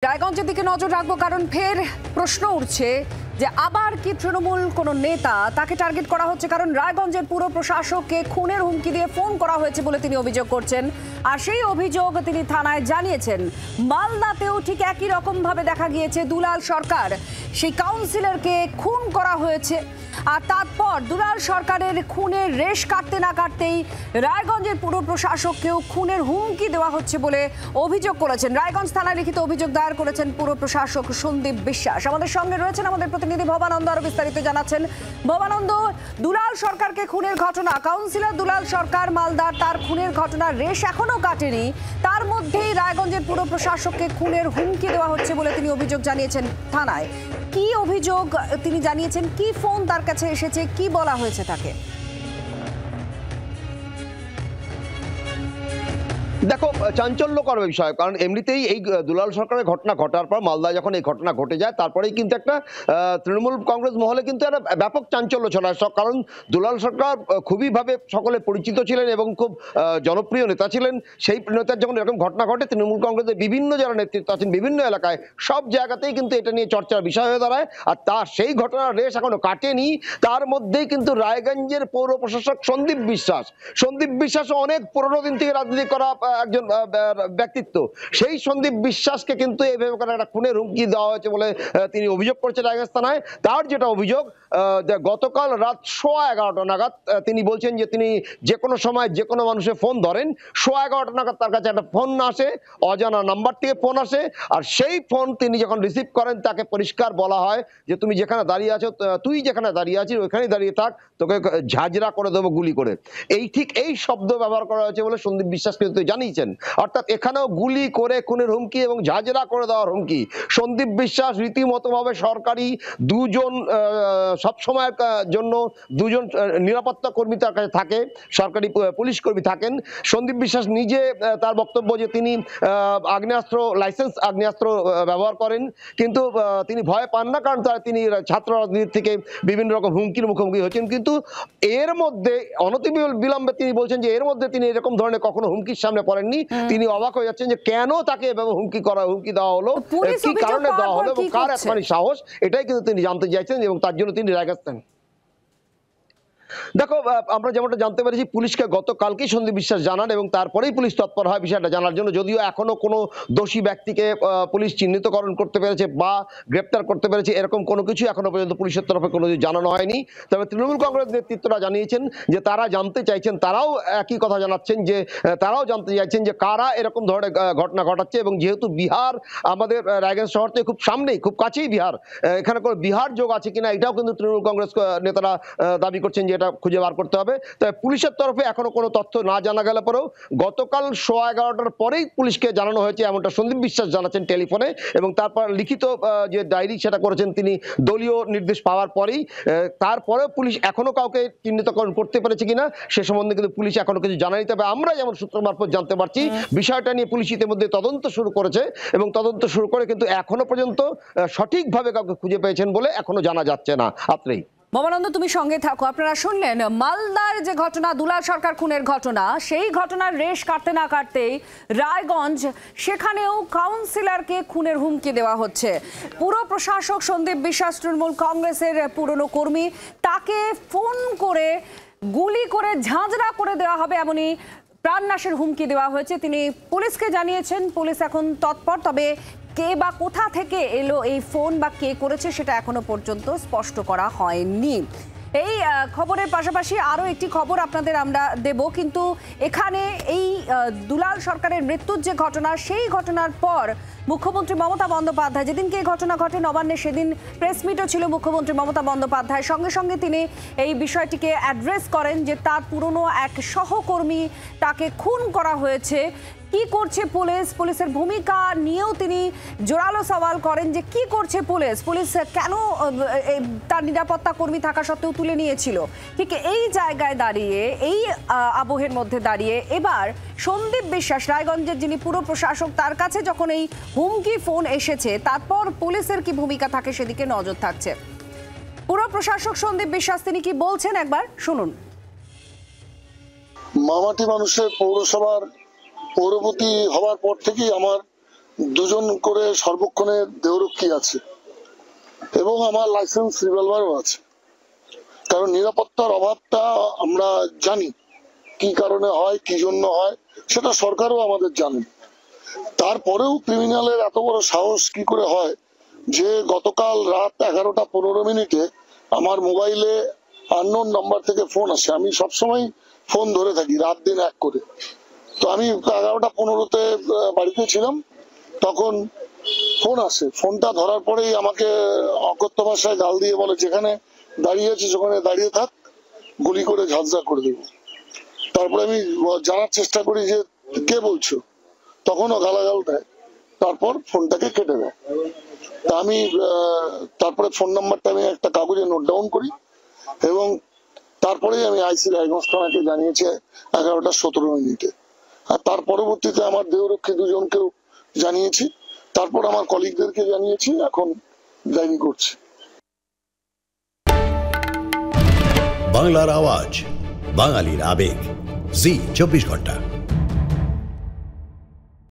রায়গঞ্জের দিকে নজর রাখবো, কারণ ফের প্রশ্ন উঠছে যে আবার কি তৃণমূল কোনো নেতা তাকে টার্গেট করা হচ্ছে, কারণ রায়গঞ্জের পুরো প্রশাসককে খুনের হুমকি দিয়ে ফোন করা হয়েছে বলে তিনি অভিযোগ করছেন। আর সেই অভিযোগ তিনি থানায় জানিয়েছেন। মালদাতেও ঠিক একই রকম ভাবে দেখা গিয়েছে, দুলাল সরকার সেই কাউন্সিলরকে খুন করা হয়েছে। আর তারপর দুলাল সরকারের খুনের রেশ কাটতে না কাটতেই রায়গঞ্জের পুরো প্রশাসককেও খুনের হুমকি দেওয়া হচ্ছে বলে অভিযোগ করেছেন। রায়গঞ্জ থানায় লিখিত অভিযোগ দায়ের করেছেন পুরো প্রশাসক সন্দীপ বিশ্বাস। আমাদের সঙ্গে রয়েছেন আমাদের প্রতিনিধি ভবানন্দ, আরো বিস্তারিত জানাচ্ছেন। ভবানন্দ, দুলাল সরকারকে খুনের ঘটনা, কাউন্সিলর দুলাল সরকার মালদার, তার খুনের ঘটনার রেশ এখনো কাটেনি, তার মধ্যেই রায়গঞ্জের পুরো প্রশাসককে খুনের হুমকি দেওয়া হচ্ছে বলে তিনি অভিযোগ জানিয়েছেন থানায়। কি অভিযোগ তিনি জানিয়েছেন, কি ফোন তার কাছে এসেছে, কি বলা হয়েছে তাকে? দেখো, চাঞ্চল্যকর বিষয়, কারণ এমনিতেই এই দুলাল সরকারের ঘটনা ঘটার পর মালদায় যখন এই ঘটনা ঘটে যায়, তারপরেই কিন্তু একটা তৃণমূল কংগ্রেস মহলে কিন্তু একটা ব্যাপক চাঞ্চল্য ছড়ায়। কারণ দুলাল সরকার খুবই ভাবে সকলে পরিচিত ছিলেন এবং খুব জনপ্রিয় নেতা ছিলেন। সেই নেতার যখন এরকম ঘটনা ঘটে, তৃণমূল কংগ্রেসের বিভিন্ন যারা নেতৃত্ব আছেন বিভিন্ন এলাকায় সব জায়গাতেই কিন্তু এটা নিয়ে চর্চার বিষয় হয়ে দাঁড়ায়। আর তার সেই ঘটনার রেশ এখনো কাটেনি। তার মধ্যেই কিন্তু রায়গঞ্জের পৌর প্রশাসক সন্দীপ বিশ্বাস অনেক পুরোনো দিন থেকে রাজনীতি করা একজন ব্যক্তিত্ব। সেই সন্দীপ বিশ্বাসকে কিন্তু এইভাবে করে একটা খুনের হুমকি দেওয়া হয়েছে বলে তিনি অভিযোগ করেছেন রায়গঞ্জ থানায়। তার যেটা অভিযোগ, গতকাল রাত 11:15 নাগাদ তিনি বলছেন যে তিনি যে কোনো সময় যে কোনো মানুষের ফোন ধরেন। 11:15 নাগাদ তার কাছে একটা ফোন আসে, অজানা নাম্বার থেকে ফোন আসে। আর সেই ফোন তিনি যখন রিসিভ করেন, তাকে পরিষ্কার বলা হয় যে তুমি যেখানে দাঁড়িয়ে আছো, তুই যেখানে দাঁড়িয়ে আছিস ওইখানেই দাঁড়িয়ে থাক, তোকে ঝাঁঝরা করে দেবো গুলি করে। ঠিক এই শব্দ ব্যবহার করা হয়েছে বলে সন্দীপ বিশ্বাস কিন্তু জানিয়েছেন। অর্থাৎ এখানেও গুলি করে খুনের হুমকি এবং ঝাঁঝরা করে দেওয়ার হুমকি। সন্দীপ বিশ্বাস রীতিমতো ভাবে সরকারি দুজন সবসময়ের জন্য দুজন নিরাপত্তা কর্মী তার কাছে থাকে, সরকারি পুলিশ কর্মী থাকেন। সন্দীপ বিশ্বাস নিজে তার বক্তব্য যে তিনি লাইসেন্স আগ্নেয়াস্ত্র ব্যবহার করেন, কিন্তু তিনি ভয় পান না, কারণ তিনি ছাত্র রাজনীতি থেকে বিভিন্ন রকম হুমকির মুখোমুখি হচ্ছেন। কিন্তু এর মধ্যে অনতিবিলম্বে তিনি বলছেন যে এর মধ্যে তিনি এরকম ধরনের কখনো হুমকির সামনে পড়েননি। তিনি অবাক হয়ে যাচ্ছেন যে কেন তাকে এভাবে হুমকি দেওয়া হলো, কি কারণে দেওয়া হলো এবং কার এতখানি সাহস, এটাই কিন্তু তিনি জানতে চাইছেন এবং তার জন্য তিনি রায়গঞ্জ। দেখো, আমরা যেমনটা জানতে পেরেছি, পুলিশকে গতকালকেই সন্দীপ বিশ্বাস জানান এবং তারপরেই পুলিশ তৎপর হয় বিষয়টা জানার জন্য। যদিও এখনো কোনো দোষী ব্যক্তিকে পুলিশ চিহ্নিতকরণ করতে পেরেছে বা গ্রেপ্তার করতে পেরেছে এরকম কোনো কিছু এখনো পর্যন্ত পুলিশের তরফে কোনো জানানো হয়নি। তবে তৃণমূল কংগ্রেস নেতৃত্বরা জানিয়েছেন যে তারা জানতে চাইছেন, তারাও একই কথা জানাচ্ছেন যে তারাও জানতে চাইছেন যে কারা এরকম ধরনের ঘটনা ঘটাচ্ছে। এবং যেহেতু বিহার আমাদের রায়গঞ্জ শহর থেকে খুব সামনেই, খুব কাছেই বিহার, এখানে কোনো বিহার যোগ আছে কিনা এটাও কিন্তু তৃণমূল কংগ্রেস নেতারা দাবি করছেন যে এটা খুঁজে বার করতে হবে। তবে পুলিশের তরফে এখনো কোনো তথ্য না জানা গেলে পরেও গতকাল 11:15 পরেই পুলিশকে জানানো হয়েছে, এমনটা সন্দীপ বিশ্বাস জানাচ্ছেন টেলিফোনে। এবং তারপর লিখিত যে ডায়েরি সেটা করেছেন তিনি দলীয় নির্দেশ পাওয়ার পরেই। তারপরেও পুলিশ এখনো কাউকে চিহ্নিতকরণ করতে পেরেছে কিনা সে সম্বন্ধে কিন্তু পুলিশ এখনো কিছু জানায়নি। তবে আমরা যেমন সূত্র মারফত জানতে পারছি, বিষয়টা নিয়ে পুলিশ ইতিমধ্যে তদন্ত শুরু করেছে এবং তদন্ত শুরু করে কিন্তু এখনো পর্যন্ত সঠিকভাবে কাউকে খুঁজে পেয়েছেন বলে এখনো জানা যাচ্ছে না। আপনি ভবানন্দ, তুমি সঙ্গে থাকো। আপনারা শুনলেন মালদার যে ঘটনা, দুলাল সরকার খুনের ঘটনা, সেই ঘটনার রেশ কাটতে না কাটতেই রায়গঞ্জ, সেখানেও কাউন্সিলরকে খুনের হুমকি দেওয়া হচ্ছে। পুরো প্রশাসক সন্দীপ বিশ্বাস, তৃণমূল কংগ্রেসের পুরনো কর্মী, তাকে ফোন করে গুলি করে ঝাঁঝরা করে দেওয়া হবে এমনই প্রাণনাশের হুমকি দেওয়া হয়েছে। তিনি পুলিশকে জানিয়েছেন, পুলিশ এখন তৎপর। তবে কে বা কোথা থেকে এলো এই ফোন বা কে করেছে সেটা এখনো পর্যন্ত স্পষ্ট করা হয়নি। এই খবরের পাশাপাশি আরও একটি খবর আপনাদের আমরা দেব, কিন্তু এখানে এই দুলাল সরকারের মৃত্যুর যে ঘটনা, সেই ঘটনার পর মুখ্যমন্ত্রী মমতা বন্দ্যোপাধ্যায়, যেদিনকে এই ঘটনা ঘটে নবান্নে, সেদিন প্রেস মিটও ছিল মুখ্যমন্ত্রী মমতা বন্দ্যোপাধ্যায়। সঙ্গে সঙ্গে তিনি এই বিষয়টিকে অ্যাড্রেস করেন যে তার পুরনো এক সহকর্মী, তাকে খুন করা হয়েছে। কি করছে পুলিশ, পুলিশের ভূমিকা নিয়েও তিনি জোরালো সওয়াল করেন যে কি করছে পুলিশ কেন তার নিরাপত্তা কর্মী থাকা সত্ত্বেও তুলে নিয়েছিল। ঠিক এই জায়গায় দাঁড়িয়ে, এই আবহের মধ্যে দাঁড়িয়ে এবার সন্দীপ বিশ্বাস, রায়গঞ্জের যিনি পুরো প্রশাসক, তার কাছে যখন এই হুমকি ফোন এসেছে, তারপর পুলিশের কি ভূমিকা থাকে সেদিকে নজর থাকছে। পুরো প্রশাসক সন্দীপ বিশ্বাস তিনি কি বলছেন একবার শুনুন। মামাটি মানুষের পৌরসভার পৌরপতি হওয়ার পর থেকেই আমার দুজন করে সর্বক্ষণে দেহরক্ষী আছে এবং আমার লাইসেন্স রিভলভারও আছে। কারণ নিরাপত্তার অভাবটা আমরা জানি কি কারণে হয়, কি জন্য হয়, সেটা সরকারও আমাদের জানে। তারপরেও ক্রিমিনালের এত বড় সাহস কি করে হয় যে গতকাল রাত 11:15 আমার মোবাইলে আননোন নাম্বার থেকে ফোন আসে। আমি সবসময় ফোন ধরে থাকি, রাত দিন এক করে। তো আমি 11:15 বাড়িতে ছিলাম, তখন ফোন আসে। ফোনটা ধরার পরেই আমাকে অকথ্য ভাষায় গাল দিয়ে বলে, যেখানে দাঁড়িয়ে আছিস ওখানে দাঁড়িয়ে থাক, গুলি করে ঝাঁঝরা করে দেবো। তারপরে আমি জানার চেষ্টা করি যে কে বলছো, তখনও গালাগাল দেয়। তারপর ফোনটাকে কেটে দেয়। তা আমি তারপরে ফোন নাম্বারটা আমি একটা কাগজে নোট ডাউন করি এবং তারপরেই আমি আইসি রায়গঞ্জ থানাকে জানিয়েছি 11:17। আর তার পরবর্তীতে আমার দেহরক্ষী দুজনকেও জানিয়েছি, তারপর আমার কলিগদেরকে জানিয়েছি, এখন ডায়েরি করছি। বাংলার আওয়াজ, বাঙালির আবেগ, জি 24 ঘন্টা।